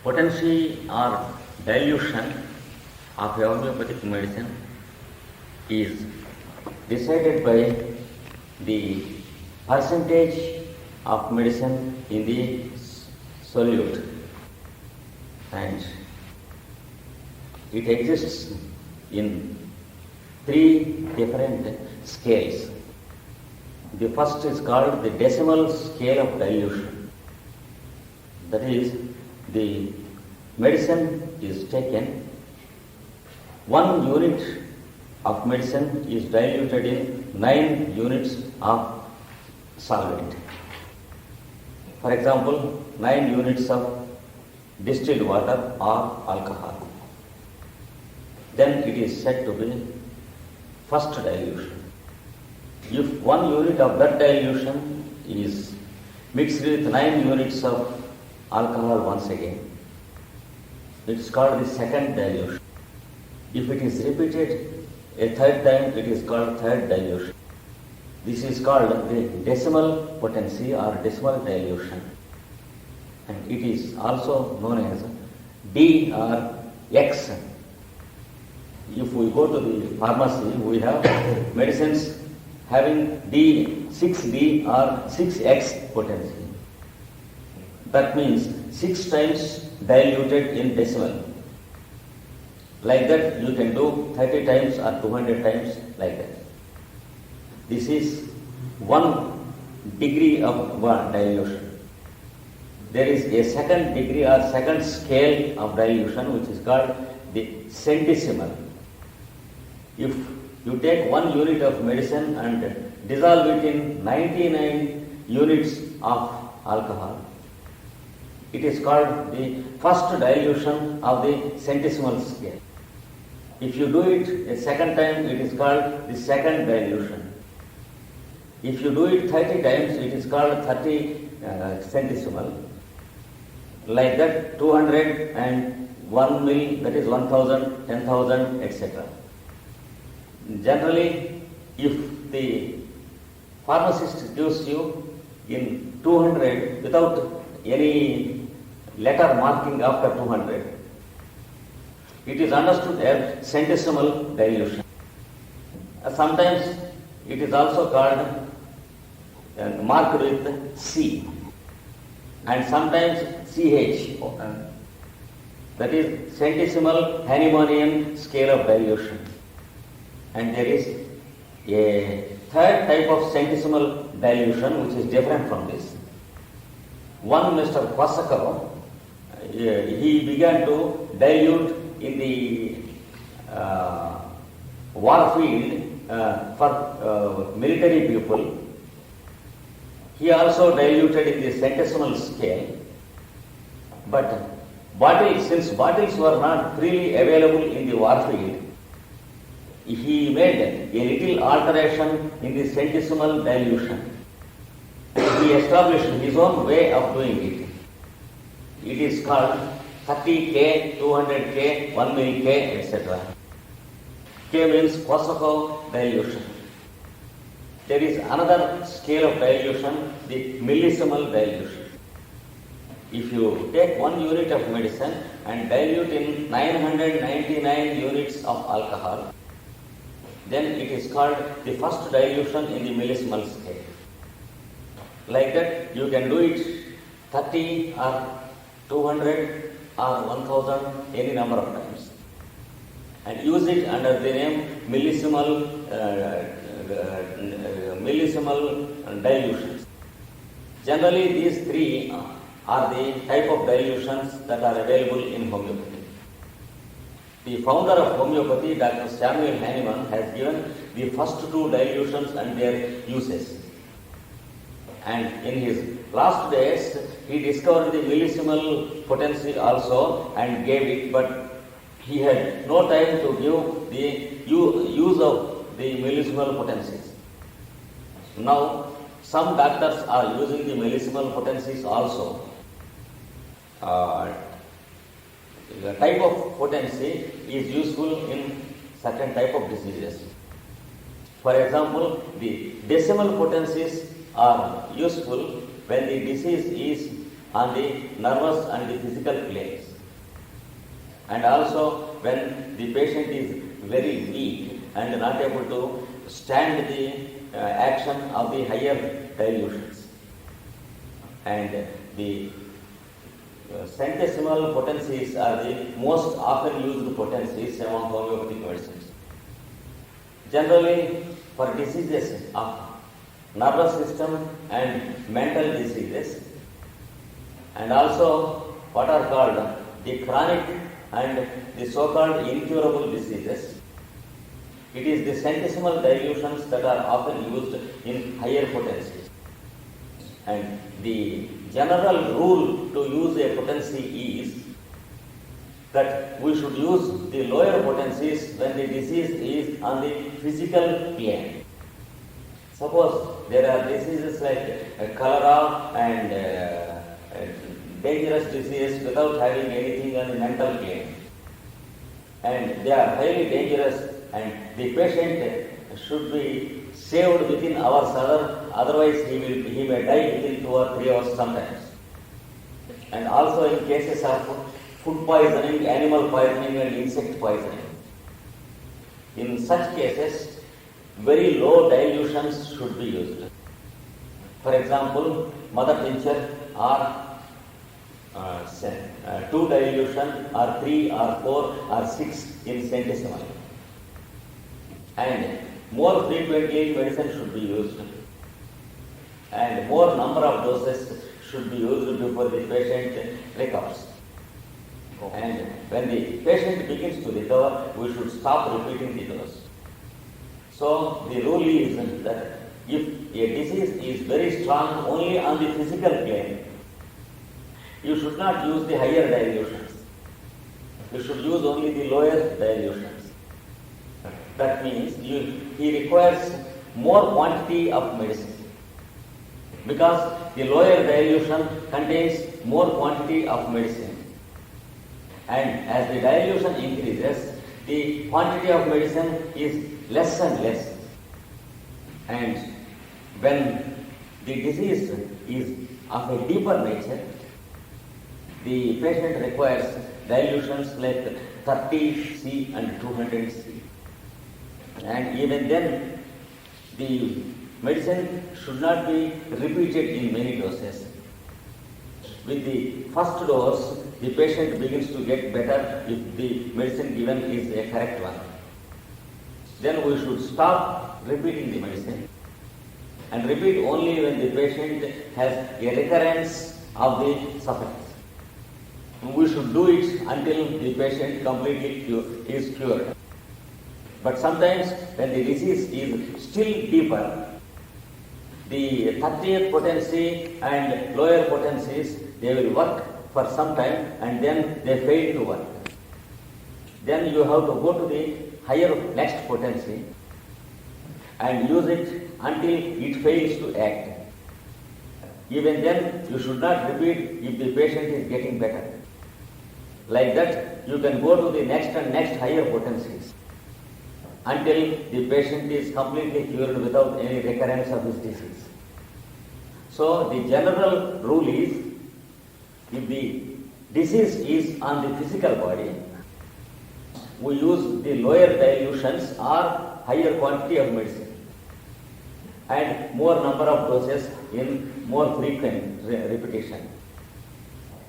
Potency or dilution of homeopathic medicine is decided by the percentage of medicine in the solute, and it exists in three different scales. The first is called the decimal scale of dilution. That is, the medicine is taken, 1 unit of medicine is diluted in 9 units of solvent. For example, 9 units of distilled water or alcohol. Then it is said to be first dilution. If 1 unit of that dilution is mixed with 9 units of alcohol once again, it is called the second dilution. If it is repeated a third time, it is called third dilution. This is called the decimal potency or decimal dilution, and it is also known as D or X. If we go to the pharmacy, we have medicines having D, 6D or 6X potency. That means 6 times diluted in decimal. Like that you can do 30 times or 200 times like that. This is 1 degree of dilution. There is a second degree or second scale of dilution which is called the centesimal. If you take 1 unit of medicine and dissolve it in 99 units of alcohol, it is called the first dilution of the centesimal scale. If you do it a second time, it is called the second dilution. If you do it 30 times, it is called 30 centesimal. Like that, 200 and 1 mil, that is 1000, 10,000, etc. Generally, if the pharmacist gives you in 200 without any letter marking after 200, it is understood as centesimal dilution. Sometimes it is also called marked with C, and sometimes CH. That is centesimal Hahnemannian scale of dilution. And there is a third type of centesimal dilution which is different from this. One Mr. Kwasakaro, he began to dilute in the war field for military people. He also diluted in the centesimal scale, but since bottles were not freely available in the war field, he made a little alteration in the centesimal dilution. He established his own way of doing it. It is called 30K, 200K, 1 mil K, etc. K means Kwasakov dilution. There is another scale of dilution, the millisimal dilution. If you take 1 unit of medicine and dilute in 999 units of alcohol, then it is called the first dilution in the millisimal scale. Like that, you can do it 30 or 200 or 1000, any number of times, and use it under the name millisimal dilutions. Generally, these three are the type of dilutions that are available in homeopathy. The founder of homeopathy, Dr. Samuel Hahnemann, has given the first 2 dilutions and their uses. And in his last days, he discovered the millisimal potency also and gave it, but he had no time to give the use of the millisimal potencies. Now, some doctors are using the millisimal potencies also. The type of potency is useful in certain type of diseases. For example, the decimal potencies are useful when the disease is on the nervous and the physical planes. And also when the patient is very weak and not able to stand the action of the higher dilutions. And the centesimal potencies are the most often used potencies among homeopathic medicines. Generally, for diseases of nervous system and mental diseases, and also what are called the chronic and the so-called incurable diseases, it is the centesimal dilutions that are often used in higher potencies. And the general rule to use a potency is that we should use the lower potencies when the disease is on the physical plane. Suppose there are diseases like cholera and dangerous disease without having anything on the mental plane, and they are highly dangerous, and the patient should be saved within hours, otherwise he may die within 2 or 3 hours sometimes. And also in cases of food poisoning, animal poisoning and insect poisoning, in such cases very low dilutions should be used. For example, mother tincture or 2 dilution or 3 or 4 or 6 in centesimal. And more frequently medicine should be used, and more number of doses should be used before the patient recovers. And when the patient begins to recover, we should stop repeating the dose. So the rule is that if a disease is very strong only on the physical plane, you should not use the higher dilutions. You should use only the lower dilutions. That means he requires more quantity of medicine, because the lower dilution contains more quantity of medicine. And as the dilution increases, the quantity of medicine is less and less. And when the disease is of a deeper nature, the patient requires dilutions like 30 C and 200 C. And even then, the medicine should not be repeated in many doses. With the first dose, the patient begins to get better if the medicine given is a correct one. Then we should stop repeating the medicine and repeat only when the patient has a recurrence of the sufferings. We should do it until the patient completely is cured. But sometimes when the disease is still deeper, the 30th potency and lower potencies, they will work for some time and then they fail to work. Then you have to go to the higher next potency and use it until it fails to act. Even then, you should not repeat if the patient is getting better. Like that, you can go to the next and next higher potencies until the patient is completely cured without any recurrence of his disease. So the general rule is, if the disease is on the physical body, we use the lower dilutions or higher quantity of medicine and more number of doses in more frequent repetition.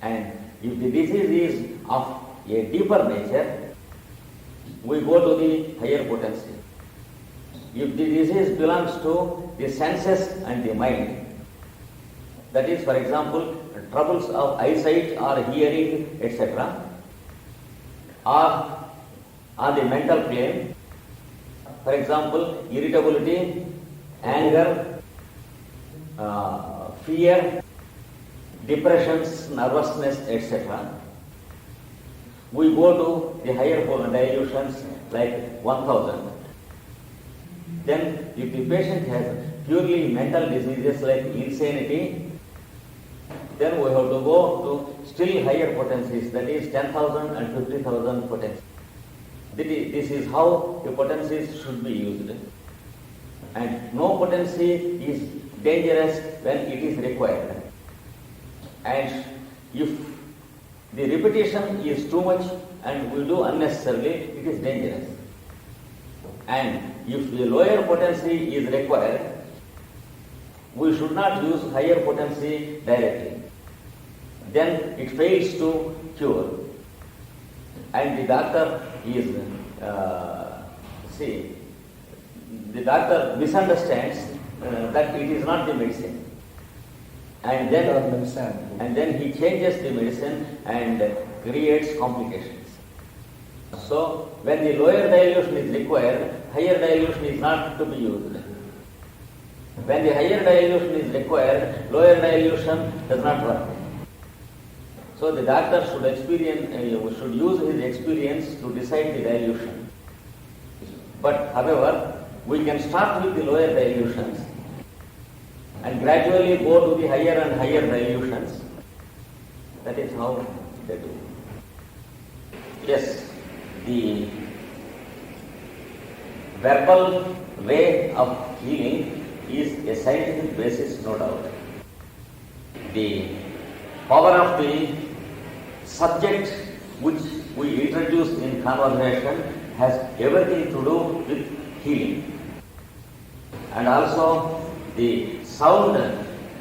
And if the disease is of a deeper nature, we go to the higher potency. If the disease belongs to the senses and the mind, that is, for example, troubles of eyesight or hearing, etc., or on the mental plane, for example, irritability, anger, fear, depressions, nervousness, etc., we go to the higher dilutions like 1000. Then if the patient has purely mental diseases like insanity, then we have to go to still higher potencies, that is 10,000 and 50,000 potencies. This is how the potencies should be used. And no potency is dangerous when it is required. And if the repetition is too much and we do unnecessarily, it is dangerous. And if the lower potency is required, we should not use higher potency directly. Then it fails to cure. And the doctor is, the doctor misunderstands that it is not the medicine. And then he changes the medicine and creates complications. So when the lower dilution is required, higher dilution is not to be used. When the higher dilution is required, lower dilution does not work. So the doctor should use his experience to decide the dilution. But however, we can start with the lower dilutions and gradually go to the higher and higher dilutions. That is how they do. Yes, the verbal way of healing is a scientific basis, no doubt. The power of the subject which we introduce in conversation has everything to do with healing. And also the sound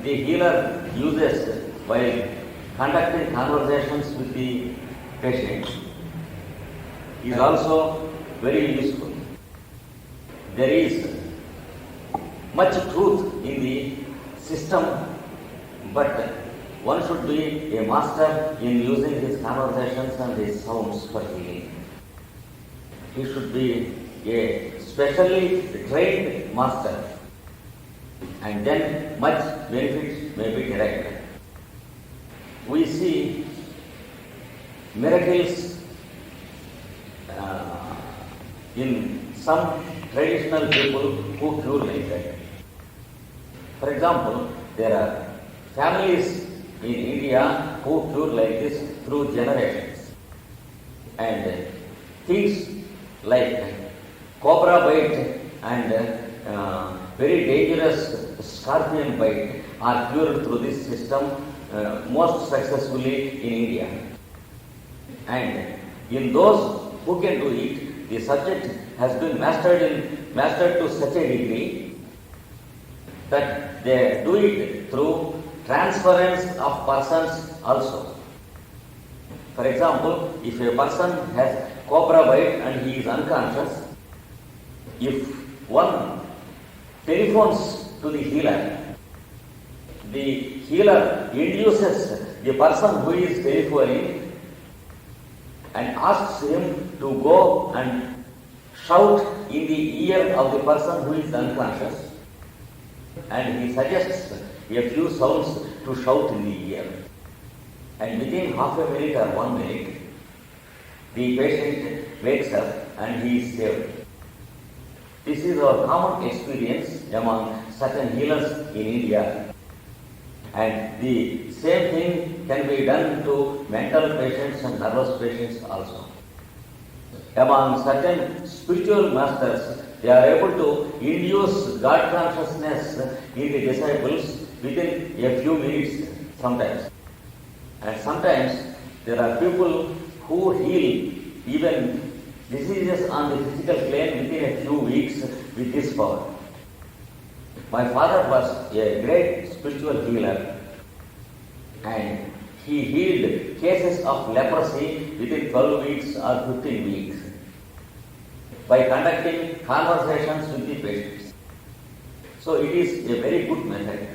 the healer uses while conducting conversations with the patient is also very useful. There is much truth in the system, but one should be a master in using his conversations and his sounds for healing. He should be a specially trained master, and then much benefit may be derived. We see miracles in some traditional people who cure like that. For example, there are families in India who cure like this through generations. And things like cobra bite and very dangerous scorpion bite are cured through this system most successfully in India. And in those who can do it, the subject has been mastered to such a degree that they do it through transference of persons also. For example, if a person has cobra bite and he is unconscious, if one telephones to the healer induces the person who is telephoning and asks him to go and shout in the ear of the person who is unconscious, and he suggests a few sounds to shout in the ear. And within half a minute or 1 minute, the patient wakes up and he is saved. This is our common experience among certain healers in India. And the same thing can be done to mental patients and nervous patients also. Among certain spiritual masters, they are able to induce God consciousness in the disciples within a few minutes sometimes. And sometimes there are people who heal even diseases on the physical plane within a few weeks with this power. My father was a great spiritual healer, and he healed cases of leprosy within 12 weeks or 15 weeks by conducting conversations with the patients. So it is a very good method,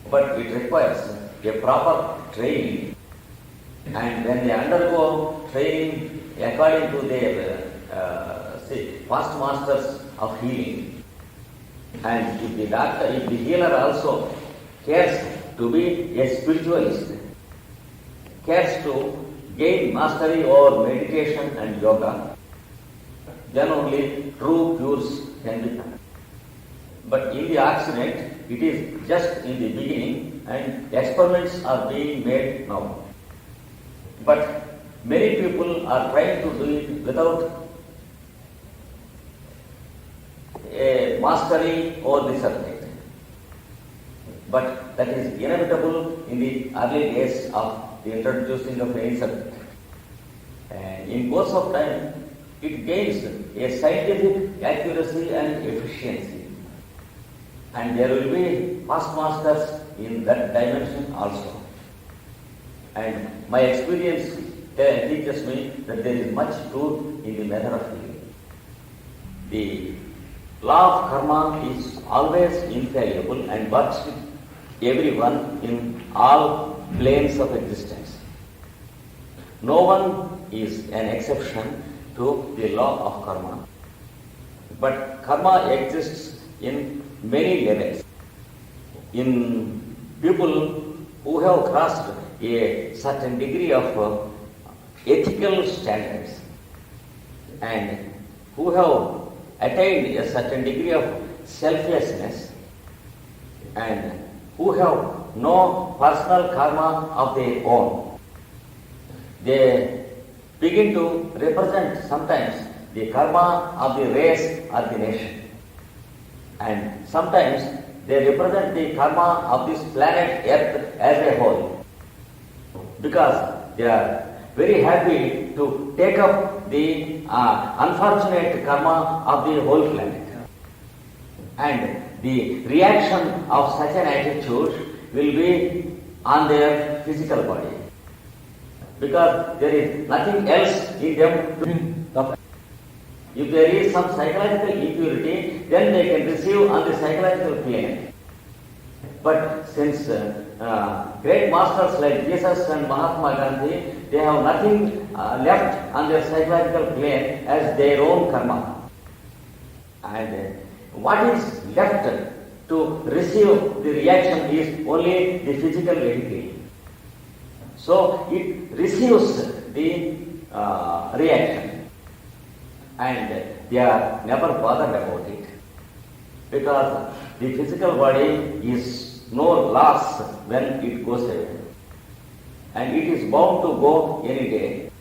but it requires a proper training, and when they undergo training according to their past masters of healing, and if the healer also cares to be a spiritualist, cares to gain mastery over meditation and yoga, then only true cures can be done. But in the Occident, it is just in the beginning and experiments are being made now. But many people are trying to do it without a mastery over the subject. But that is inevitable in the early days of the introducing of any subject. And in course of time, it gains a scientific accuracy and efficiency. And there will be past masters in that dimension also. And my experience teaches me that there is much truth in the method of healing. The law of karma is always infallible and works with everyone in all planes of existence. No one is an exception to the law of karma. But karma exists in many levels. In people who have crossed a certain degree of ethical standards and who have attained a certain degree of selflessness and who have no personal karma of their own. They begin to represent sometimes the karma of the race or the nation. And sometimes they represent the karma of this planet Earth as a whole. Because they are very happy to take up the unfortunate karma of the whole planet. And the reaction of such an attitude will be on their physical body. Because there is nothing else in them. If there is some psychological impurity, then they can receive on the psychological plane. But since great masters like Jesus and Mahatma Gandhi, they have nothing left on their psychological plane as their own karma. And what is left to receive the reaction is only the physical vehicle. So it receives the reaction, and they are never bothered about it, because the physical body is no loss when it goes away, and it is bound to go any day,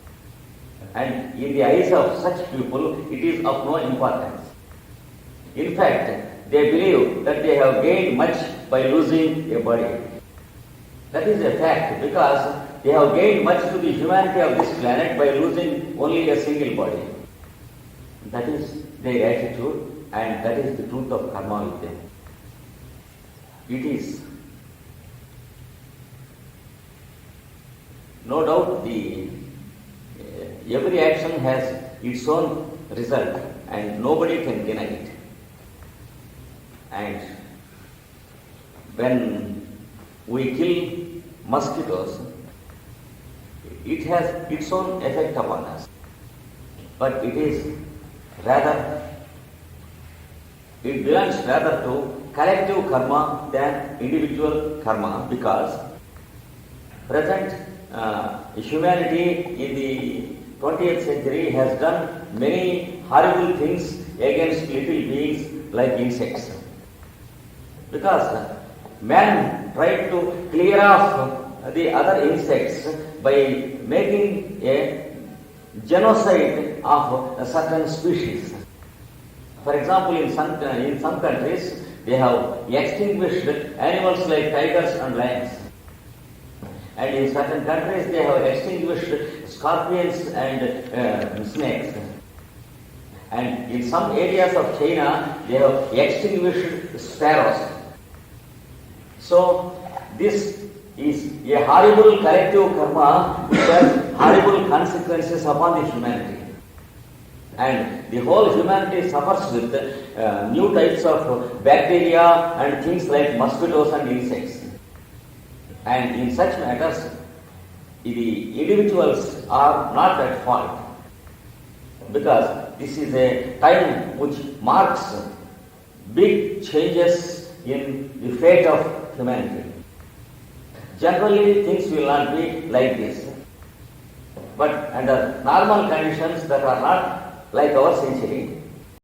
and in the eyes of such people it is of no importance. In fact, they believe that they have gained much by losing a body. That is a fact, because they have gained much to the humanity of this planet by losing only a single body. That is their attitude, and that is the truth of karma with them. It is no doubt every action has its own result, and nobody can deny it. And when we kill mosquitoes, it has its own effect upon us. But it belongs rather to collective karma than individual karma, because present humanity in the 20th century has done many horrible things against little beings like insects. Because man tried to clear off the other insects by making a genocide of a certain species. For example, in some countries, they have extinguished animals like tigers and lions. And in certain countries, they have extinguished scorpions and snakes. And in some areas of China, they have extinguished sparrows. So, this is a horrible collective karma which has horrible consequences upon the humanity. And the whole humanity suffers with new types of bacteria and things like mosquitoes and insects. And in such matters, the individuals are not at fault, because this is a time which marks big changes in the fate of humanity. Generally, things will not be like this. But under normal conditions that are not like our century,